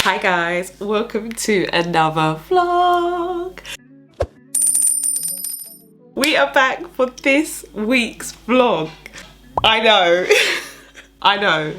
Hi guys, welcome to another vlog. We are back for this week's vlog. I know, I know.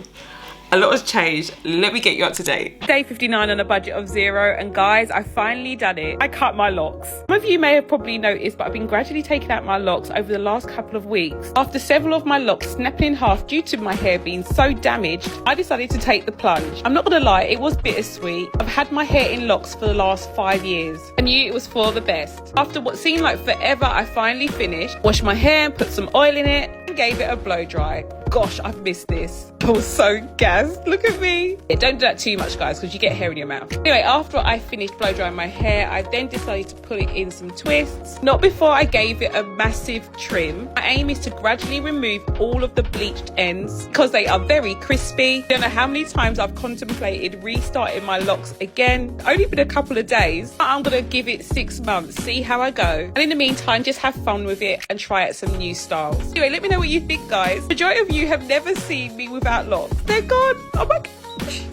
A lot has changed. Let me get you up to date. Day 59 on a budget of 0, and guys, I finally done it. I cut my locks. Some of you may have probably noticed, but I've been gradually taking out my locks over the last couple of weeks. After several of my locks snapping in half due to my hair being so damaged, I decided to take the plunge. I'm not gonna lie, it was bittersweet. I've had my hair in locks for the last 5 years. I knew it was for the best. After what seemed like forever, I finally finished, washed my hair, put some oil in it, and gave it a blow dry. Gosh, I've missed this. I was so gassed. Look at me. Yeah, don't do that too much, guys, because you get hair in your mouth. Anyway, after I finished blow drying my hair, I then decided to put it in some twists. Not before I gave it a massive trim. My aim is to gradually remove all of the bleached ends because they are very crispy. I don't know how many times I've contemplated restarting my locks again. Only been a couple of days. I'm going to give it 6 months, see how I go. And in the meantime, just have fun with it and try out some new styles. Anyway, let me know what you think, guys. Majority of you have never seen me without locks. They're gone. Oh my gosh.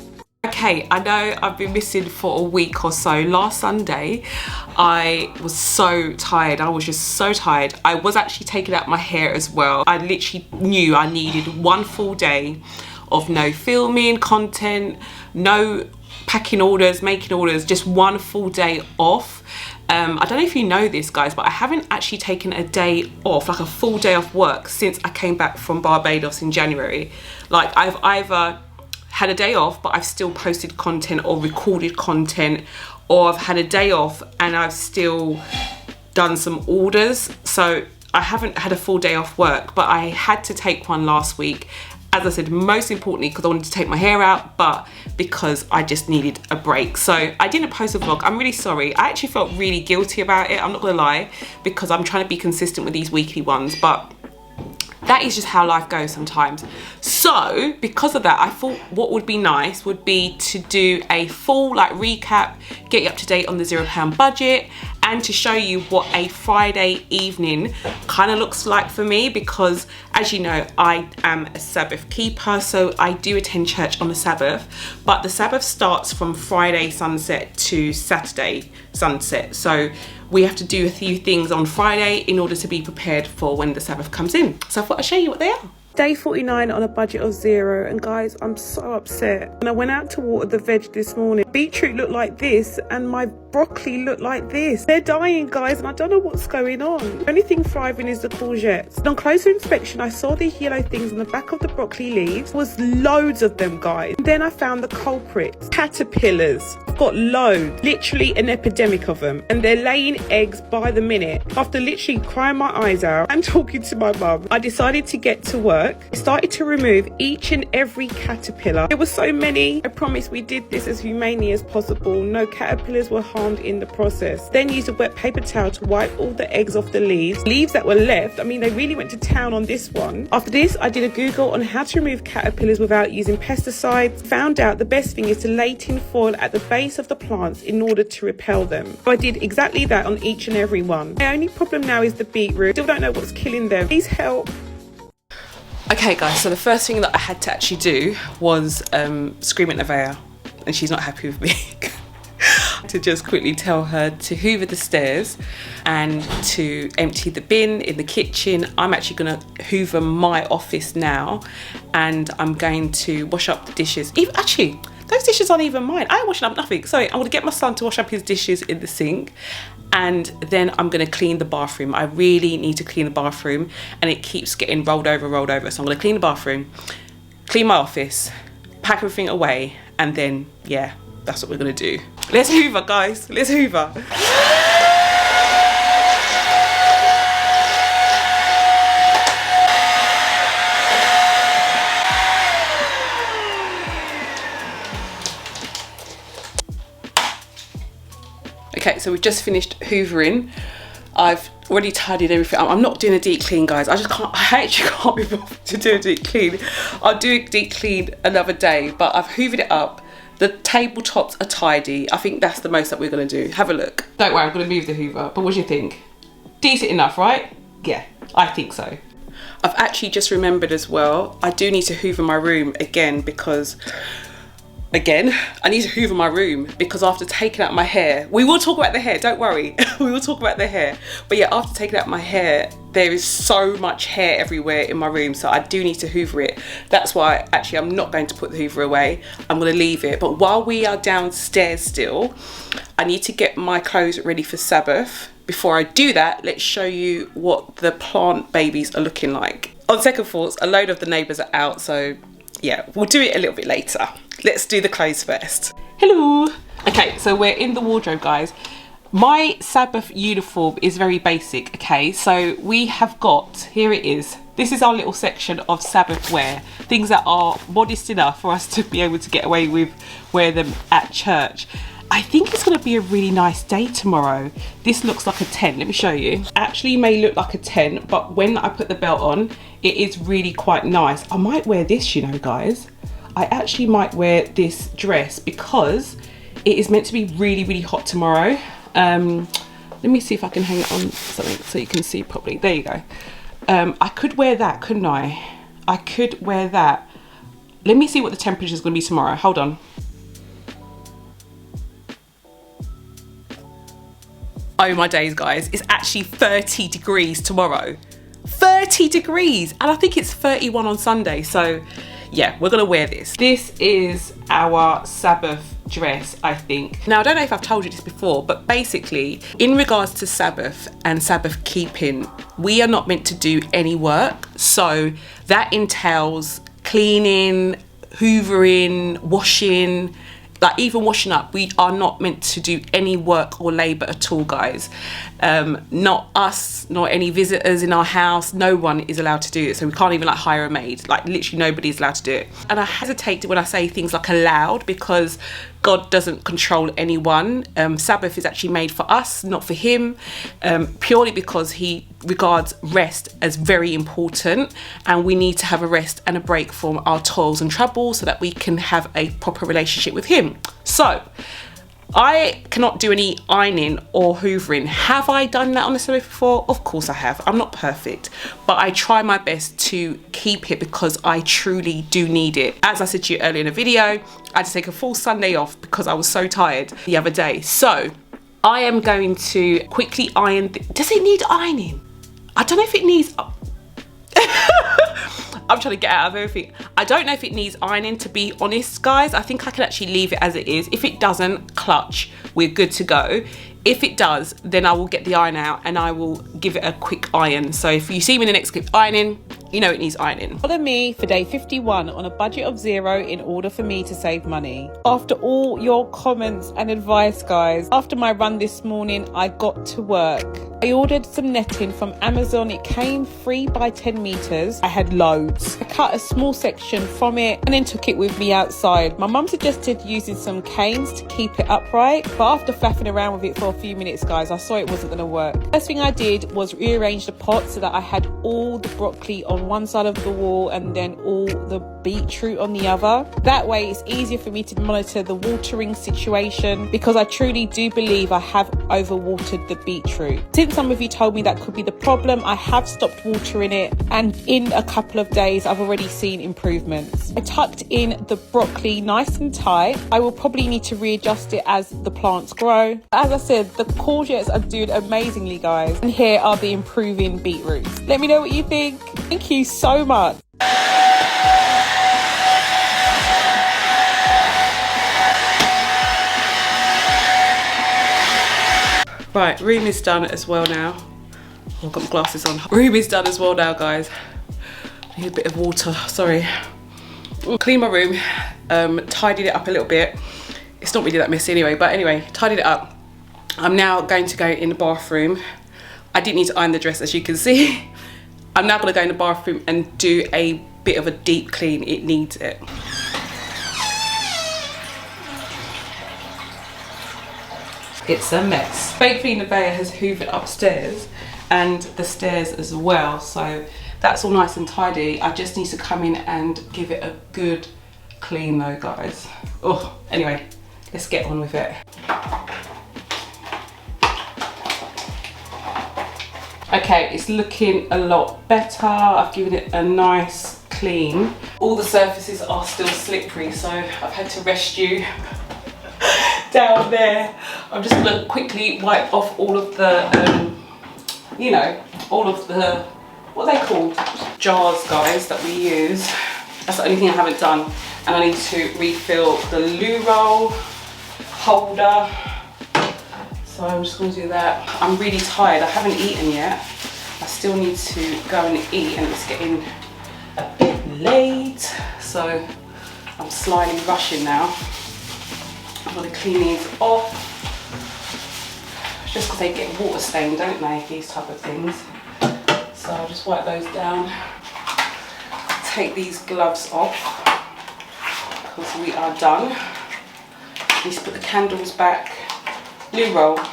Okay, I know I've been missing for a week or so. Last Sunday, I was so tired. I was just so tired. I was actually taking out my hair as well. I literally knew I needed 1 full day of no filming, content, no packing orders, making orders, just 1 full day off. I don't know if you know this, guys, but I haven't actually taken a day off, like a full day off work, since I came back from Barbados in January. Like, I've either had a day off, but I've still posted content or recorded content, or I've had a day off and I've still done some orders. So I haven't had a full day off work, but I had to take one last week. As I said, most importantly because I wanted to take my hair out, but because I just needed a break. So I didn't post a vlog. I'm really sorry. I actually felt really guilty about it. I'm not gonna lie, because I'm trying to be consistent with these weekly ones, but that is just how life goes sometimes. So because of that, I thought what would be nice would be to do a full recap, get you up to date on the £0 budget, and to show you what a Friday evening kind of looks like for me, because as you know, I am a Sabbath keeper, so I do attend church on the Sabbath, but the Sabbath starts from Friday sunset to Saturday sunset. So we have to do a few things on Friday in order to be prepared for when the Sabbath comes in. So I thought I'd show you what they are. Day 49 on a budget of 0, and guys, I'm so upset. When I went out to water the veg this morning, beetroot looked like this and my broccoli looked like this. They're dying, guys, and I don't know what's going on. The only thing thriving is the courgettes. And on closer inspection, I saw these yellow things on the back of the broccoli leaves. There was loads of them, guys. And then I found the culprits, caterpillars. I've got loads, literally an epidemic of them, and they're laying eggs by the minute. After literally crying my eyes out and talking to my mum, I decided to get to work. I started to remove each and every caterpillar. There were so many. I promise we did this as humanely as possible. No caterpillars were harmed in the process. Then used a wet paper towel to wipe all the eggs off the leaves. Leaves that were left, I mean, they really went to town on this one. After this, I did a Google on how to remove caterpillars without using pesticides. Found out the best thing is to lay tin foil at the base of the plants in order to repel them. So I did exactly that on each and every one. My only problem now is the beetroot. Still don't know what's killing them. Please help. Okay guys, so the first thing that I had to actually do was scream at Nevaeh, and she's not happy with me. To just quickly tell her to hoover the stairs and to empty the bin in the kitchen. I'm actually gonna hoover my office now, and I'm going to wash up the dishes. Actually, those dishes aren't even mine. I ain't washing up nothing. Sorry, I'm gonna get my son to wash up his dishes in the sink, and then I'm gonna clean the bathroom. I really need to clean the bathroom, and it keeps getting rolled over. So I'm gonna clean the bathroom, clean my office, pack everything away, and then, yeah, that's what we're gonna do. Let's hoover, guys, let's hoover. Okay, so we've just finished hoovering. I've already tidied everything. I'm not doing a deep clean, guys. I actually can't be bothered to do a deep clean. I'll do a deep clean another day, but I've hoovered it up. The tabletops are tidy. I think that's the most that we're gonna do. Have a look. Don't worry, I'm gonna move the hoover, but what do you think? Decent enough, right? Yeah, I think so. I've actually just remembered as well, I do need to hoover my room again, because Again, I need to hoover my room because after taking out my hair, we will talk about the hair, don't worry. We will talk about the hair. But yeah, after taking out my hair, there is so much hair everywhere in my room, so I do need to hoover it. That's why actually I'm not going to put the hoover away. I'm going to leave it. But while we are downstairs still, I need to get my clothes ready for Sabbath. Before I do that, let's show you what the plant babies are looking like. On second thoughts, a load of the neighbours are out, so yeah, we'll do it a little bit later. Let's do the clothes first. Hello. Okay, so we're in the wardrobe, guys. My Sabbath uniform is very basic, okay? So we have got, here it is. This is our little section of Sabbath wear. Things that are modest enough for us to be able to get away with wear them at church. I think it's gonna be a really nice day tomorrow. This looks like a 10, let me show you. Actually may look like a 10, but when I put the belt on, it is really quite nice. I might wear this, you know, guys. I actually might wear this dress because it is meant to be really, really hot tomorrow. Let me see if I can hang it on something so you can see properly. There you go. I could wear that, couldn't I? I could wear that. Let me see what the temperature is going to be tomorrow. Hold on. Oh my days, guys. It's actually 30 degrees tomorrow. 30 degrees. And I think it's 31 on Sunday. So yeah, we're gonna wear this. This is our Sabbath dress, I think. Now, I don't know if I've told you this before, but basically, in regards to Sabbath and Sabbath keeping, we are not meant to do any work. So that entails cleaning, hoovering, washing, like even washing up. We are not meant to do any work or labour at all, guys. Not us, nor any visitors in our house. No one is allowed to do it. So we can't even like hire a maid. Like literally nobody is allowed to do it. And I hesitate when I say things like allowed because God doesn't control anyone. Sabbath is actually made for us, not for him, purely because he regards rest as very important, and we need to have a rest and a break from our toils and troubles so that we can have a proper relationship with him. So I cannot do any ironing or hoovering. Have I done that on the Sabbath before? Of course I have. I'm not perfect, but I try my best to keep it because I truly do need it. As I said to you earlier in the video, I had to take a full Sunday off because I was so tired the other day. So I am going to quickly iron. Does it need ironing? I don't know if it needs... I'm trying to get out of everything. I don't know if it needs ironing, to be honest, guys. I think I can actually leave it as it is. If it doesn't, clutch, we're good to go. If it does, then I will get the iron out and I will give it a quick iron. So if you see me in the next clip ironing, you know it needs ironing. Follow me for day 51 on a budget of 0 in order for me to save money. After all your comments and advice, guys, after my run this morning, I got to work. I ordered some netting from Amazon. It came 3 by 10 meters. I had loads. I cut a small section from it and then took it with me outside. My mum suggested using some canes to keep it upright, but after faffing around with it for a few minutes, guys, I saw it wasn't going to work. First thing I did was rearrange the pot so that I had all the broccoli on one side of the wall and then all the beetroot on the other. That way it's easier for me to monitor the watering situation because I truly do believe I have overwatered the beetroot. Since some of you told me that could be the problem, I have stopped watering it, and in a couple of days I've already seen improvements. I tucked in the broccoli nice and tight. I will probably need to readjust it as the plants grow. As I said, the courgettes are doing amazingly, guys, and here are the improving beetroots. Let me know what you think. Thank you so much. Right, room is done as well now. Oh, I've got my glasses on. Room is done as well now, guys. I need a bit of water, sorry. Clean my room, tidied it up a little bit. It's not really that messy anyway, but anyway, tidied it up. I'm now going to go in the bathroom. I didn't need to iron the dress, as you can see. I'm now gonna go in the bathroom and do a bit of a deep clean. It needs it. It's a mess. Thankfully, Nevaeh has hoovered upstairs and the stairs as well, so that's all nice and tidy. I just need to come in and give it a good clean though, guys. Oh, anyway, let's get on with it. Okay, it's looking a lot better. I've given it a nice clean. All the surfaces are still slippery, so I've had to rescue down there. I'm just gonna quickly wipe off all of the, you know, all of the, what are they called? Jars, guys, that we use. That's the only thing I haven't done. And I need to refill the loo roll holder. So I'm just gonna do that. I'm really tired, I haven't eaten yet. I still need to go and eat, and it's getting a bit late. So I'm slightly rushing now. I'm gonna clean these off. Just because they get water stained, don't they, these type of things. So I'll just wipe those down. Take these gloves off, because we are done. Just put the candles back, loo roll, and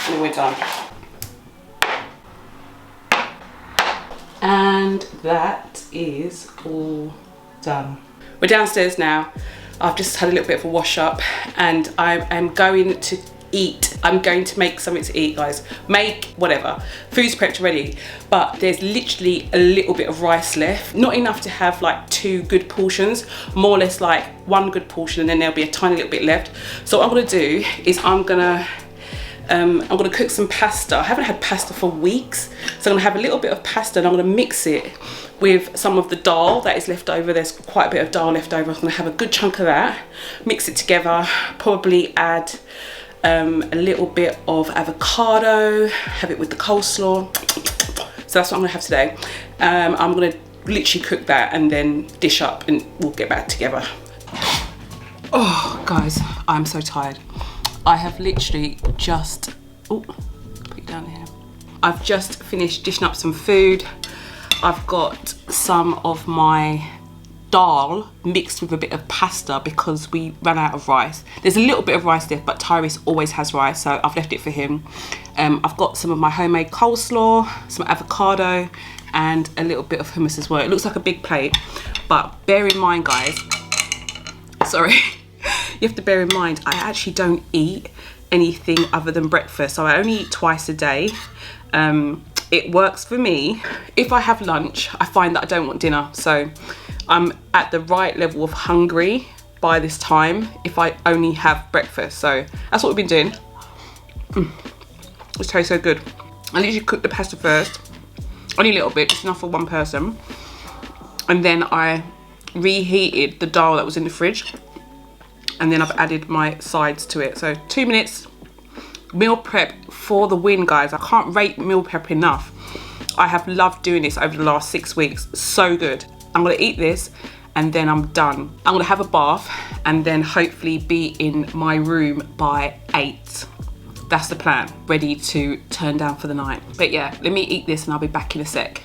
then we're done. And that is all done. We're downstairs now. I've just had a little bit of a wash up, and I am going to eat. I'm going to make something to eat, guys. Make whatever. Food's prepped ready, but there's literally a little bit of rice left. Not enough to have like 2 good portions, more or less like 1 good portion, and then there'll be a tiny little bit left. So what I'm gonna do is I'm gonna cook some pasta. I haven't had pasta for weeks, so I'm gonna have a little bit of pasta, and I'm gonna mix it with some of the Dahl that is left over. There's quite a bit of Dahl left over. I'm gonna have a good chunk of that, mix it together, probably add a little bit of avocado, have it with the coleslaw. So that's what I'm gonna have today. I'm gonna literally cook that and then dish up, and we'll get back together. Oh, guys, I'm so tired. I have literally just, oh, put it down here. I've just finished dishing up some food. I've got some of my Dahl mixed with a bit of pasta because we ran out of rice. There's a little bit of rice left, but Tyrese always has rice, so I've left it for him. I've got some of my homemade coleslaw, some avocado, and a little bit of hummus as well. It looks like a big plate, but bear in mind, guys, sorry, you have to bear in mind, I actually don't eat anything other than breakfast, so I only eat twice a day. It works for me. If I have lunch, I find that I don't want dinner, so I'm at the right level of hungry by this time if I only have breakfast. So that's what we've been doing. It tastes so good. I literally cooked the pasta first, only a little bit, just enough for 1 person, and then I reheated the Dahl that was in the fridge, and then I've added my sides to it. So 2 minutes, meal prep for the win, guys. I can't rate meal prep enough. I have loved doing this over the last 6 weeks. So good. I'm gonna eat this and then I'm done. I'm gonna have a bath and then hopefully be in my room by 8. That's the plan. Ready to turn down for the night. But yeah, let me eat this and I'll be back in a sec.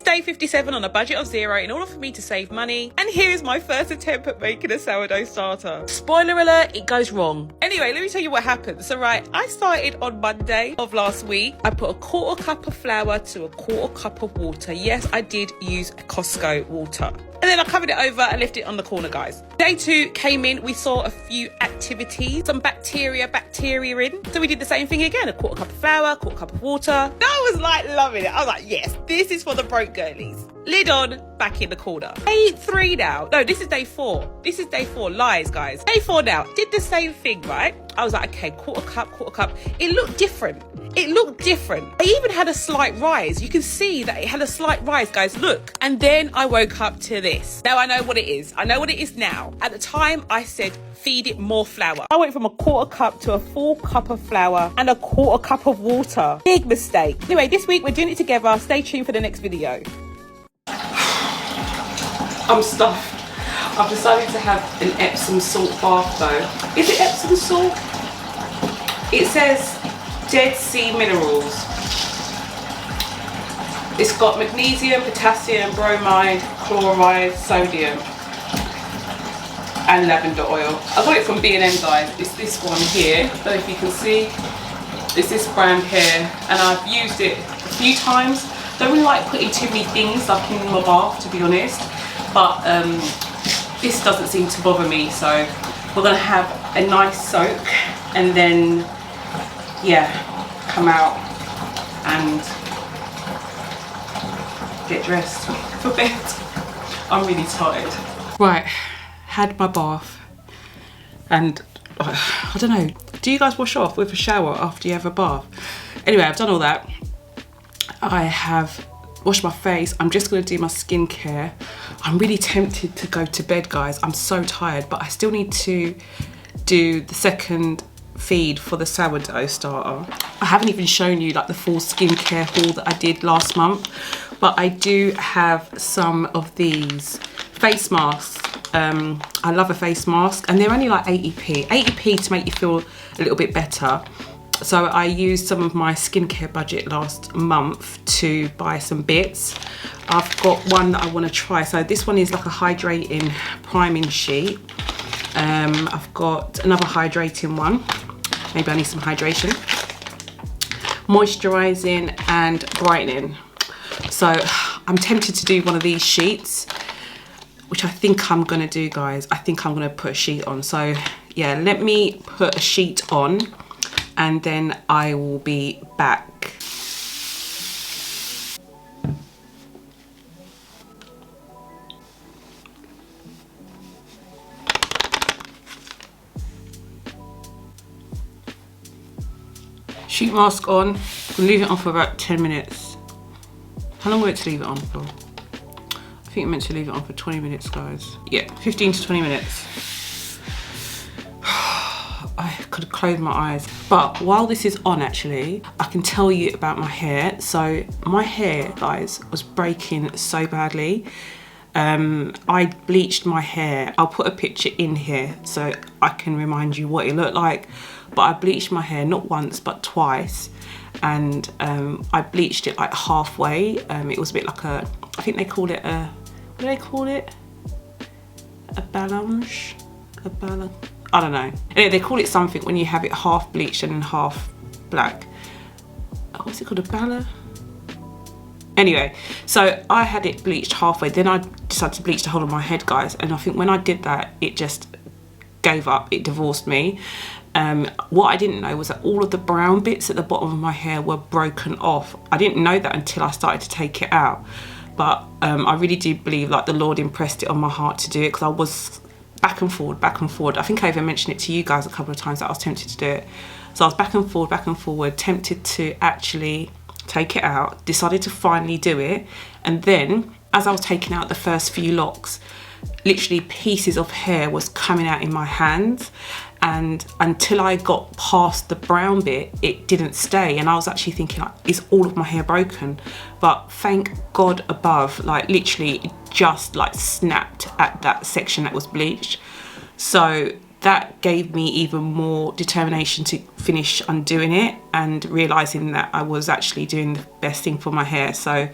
Day 57 on a budget of 0 in order for me to save money. And here is my first attempt at making a sourdough starter. Spoiler alert, it goes wrong. Anyway, let me tell you what happened. So right, I started on Monday of last week. I put a 1/4 cup of flour to a 1/4 cup of water. Yes, I did use Costco water. And then I covered it over and left it on the corner, guys. Day 2 came in, we saw a few activities, some bacteria in. So we did the same thing again, a 1/4 cup of flour, 1/4 cup of water. And I was like loving it. I was like, yes, this is for the broke girlies. Lid on, back in the corner. Day 3 now. No, this is day 4. This is day 4, lies, guys. Day 4 now, did the same thing, right? I was like, okay, 1/4 cup, 1/4 cup. It looked different. It looked different. I even had a slight rise. You can see that it had a slight rise, guys, look. And then I woke up to this. Now I know what it is. I know what it is now. At the time, I said, feed it more flour. I went from a 1/4 cup to a full cup of flour and a 1/4 cup of water. Big mistake. Anyway, this week we're doing it together. Stay tuned for the next video. I'm stuffed. I've decided to have an Epsom salt bath though. Is it Epsom salt? It says Dead Sea Minerals. It's got magnesium, potassium, bromide, chloride, sodium, and lavender oil. I got it from B&M, guys. It's this one here. I don't know if you can see. It's this brand here, and I've used it a few times. Don't really like putting too many things like in my bath, to be honest. But this doesn't seem to bother me, so we're gonna have a nice soak and then yeah, come out and get dressed for bed. I'm really tired. Right, had my bath, and I don't know, do you guys wash off with a shower after you have a bath? Anyway, I've done all that. I have washed my face. I'm just gonna do my skincare. I'm really tempted to go to bed, guys. I'm so tired, but I still need to do the second feed for the sourdough starter. I haven't even shown you like the full skincare haul that I did last month, but I do have some of these face masks. I love a face mask, and they're only like 80p to make you feel a little bit better. So I used some of my skincare budget last month to buy some bits. I've got one that I want to try. So this one is like a hydrating priming sheet. I've got another hydrating one. Maybe I need some hydration. Moisturising and brightening. So I'm tempted to do one of these sheets, which I think I'm gonna do, guys. I think I'm gonna put a sheet on. So yeah, let me put a sheet on and then I will be back. Sheet mask on, we'll leave it on for about 10 minutes. How long were it to leave it on for? I think I meant to leave it on for 20 minutes, guys. Yeah, 15 to 20 minutes. I could close my eyes. But while this is on, actually, I can tell you about my hair. So my hair, guys, was breaking so badly. I bleached my hair. I'll put a picture in here so I can remind you what it looked like. But I bleached my hair not once but twice, and I bleached it like halfway. It was a bit like a, I think they call it a, what do they call it? A balange? A balange? I don't know. Anyway, they call it something when you have it half bleached and then half black. Oh, what's it called? A balange? Anyway, so I had it bleached halfway, then I decided to bleach the whole of my head, guys, and I think when I did that, it just gave up, it divorced me. What I didn't know was that all of the brown bits at the bottom of my hair were broken off. I didn't know that until I started to take it out, but I really do believe like the Lord impressed it on my heart to do it, because I was back and forward. I think I even mentioned it to you guys a couple of times that I was tempted to do it. So I was back and forward, tempted to actually take it out, decided to finally do it, and then as I was taking out the first few locks, literally pieces of hair was coming out in my hands, and until I got past the brown bit, it didn't stay, and I was actually thinking, like, is all of my hair broken? But thank God above, like literally it just like snapped at that section that was bleached. So that gave me even more determination to finish undoing it and realizing that I was actually doing the best thing for my hair. So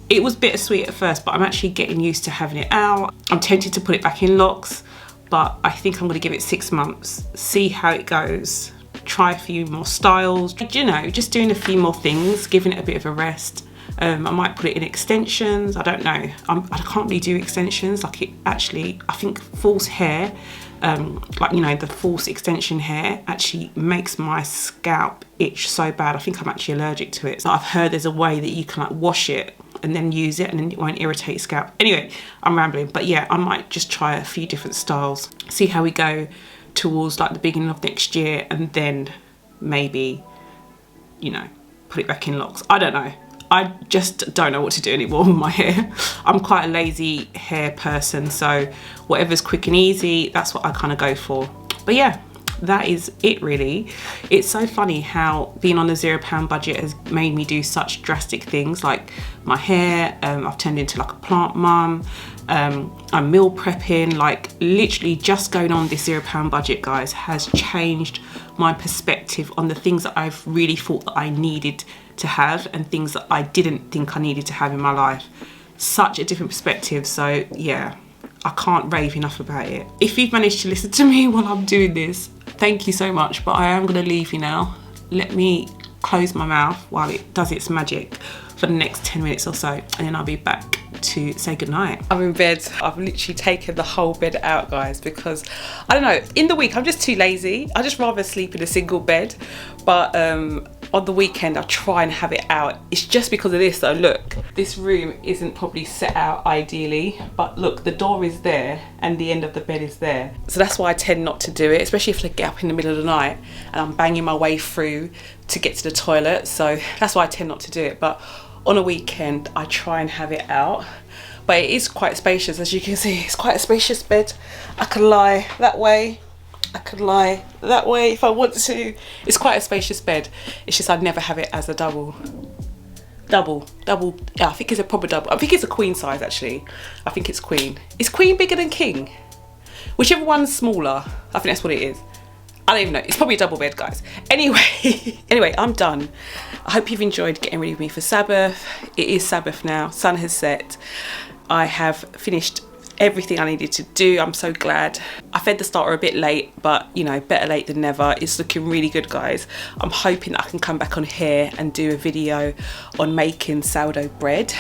it was bittersweet at first, but I'm actually getting used to having it out. I'm tempted to put it back in locks, but I think I'm gonna give it 6 months, see how it goes, try a few more styles, you know, just doing a few more things, giving it a bit of a rest. I might put it in extensions, I don't know. I can't really do extensions, like it actually, I think false hair, like, you know, the false extension hair actually makes my scalp itch so bad. I think I'm actually allergic to it. So I've heard there's a way that you can like wash it and then use it and then it won't irritate scalp. Anyway, I'm rambling, but yeah, I might just try a few different styles, see how we go towards like the beginning of next year, and then maybe, you know, put it back in locks. I don't know. I just don't know what to do anymore with my hair. I'm quite a lazy hair person, so whatever's quick and easy, that's what I kind of go for. But yeah, that is it really. It's so funny how being on the £0 budget has made me do such drastic things, like my hair. I've turned into like a plant mum. I'm meal prepping. Like literally just going on this £0 budget, guys, has changed my perspective on the things that I've really thought that I needed to have and things that I didn't think I needed to have in my life. Such a different perspective. So yeah, I can't rave enough about it. If you've managed to listen to me while I'm doing this, thank you so much, but I am gonna leave you now. Let me close my mouth while it does its magic for the next 10 minutes or so, and then I'll be back to say goodnight. I'm in bed. I've literally taken the whole bed out, guys, because I don't know, in the week I'm just too lazy. I just rather sleep in a single bed, but on the weekend I try and have it out. It's just because of this though. Look, this room isn't probably set out ideally, but look, the door is there and the end of the bed is there. So that's why I tend not to do it, especially if I get up in the middle of the night and I'm banging my way through to get to the toilet. So that's why I tend not to do it. But on a weekend I try and have it out. But it is quite spacious, as you can see. It's quite a spacious bed. I can lie that way, I could lie that way if I want to. It's quite a spacious bed. It's just I'd never have it as a double. Yeah, I think it's a proper double. I think it's a queen size actually. I think it's queen. Is queen bigger than king? Whichever one's smaller, I think that's what it is. I don't even know. It's probably a double bed, guys. Anyway, I'm done. I hope you've enjoyed getting ready with me for Sabbath. It is Sabbath now. Sun has set. I have finished everything I needed to do. I'm so glad. I fed the starter a bit late, but you know, better late than never. It's looking really good, guys. I'm hoping that I can come back on here and do a video on making sourdough bread,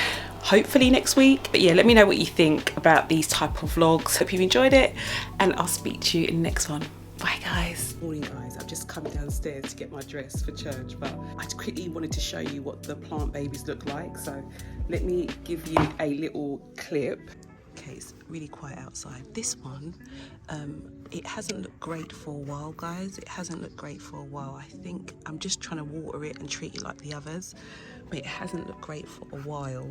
hopefully next week. But yeah, let me know what you think about these type of vlogs. Hope you've enjoyed it, and I'll speak to you in the next one. Bye guys. Morning guys, I've just come downstairs to get my dress for church, but I quickly wanted to show you what the plant babies look like. So let me give you a little clip. Okay, it's really quiet outside. This one, it hasn't looked great for a while, guys. It hasn't looked great for a while. I think I'm just trying to water it and treat it like the others, but it hasn't looked great for a while,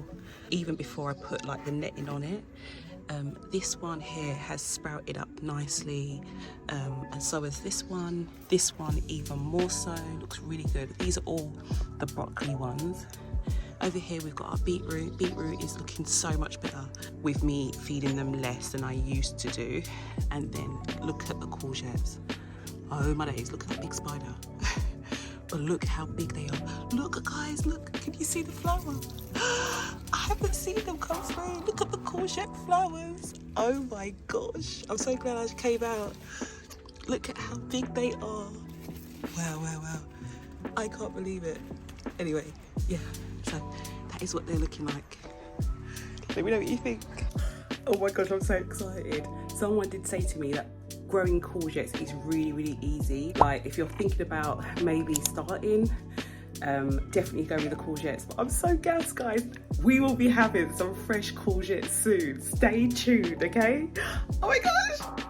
even before I put like the netting on it. This one here has sprouted up nicely, and so has this one even more so. Looks really good. These are all the broccoli ones. Over here we've got our beetroot. Beetroot is looking so much better with me feeding them less than I used to do. And then look at the courgettes. Oh my days, look at that big spider. But look how big they are. Look guys, look, can you see the flower? I haven't seen them come through. Look at the courgette flowers. Oh my gosh, I'm so glad I came out. Look at how big they are. Wow. I can't believe it. Anyway, yeah, so that is what they're looking like. Let me know what you think. Oh my gosh, I'm so excited. Someone did say to me that growing courgettes is really easy. Like if you're thinking about maybe starting, definitely go with the courgettes. But I'm so gassed, guys. We will be having some fresh courgettes soon. Stay tuned, okay? Oh my gosh.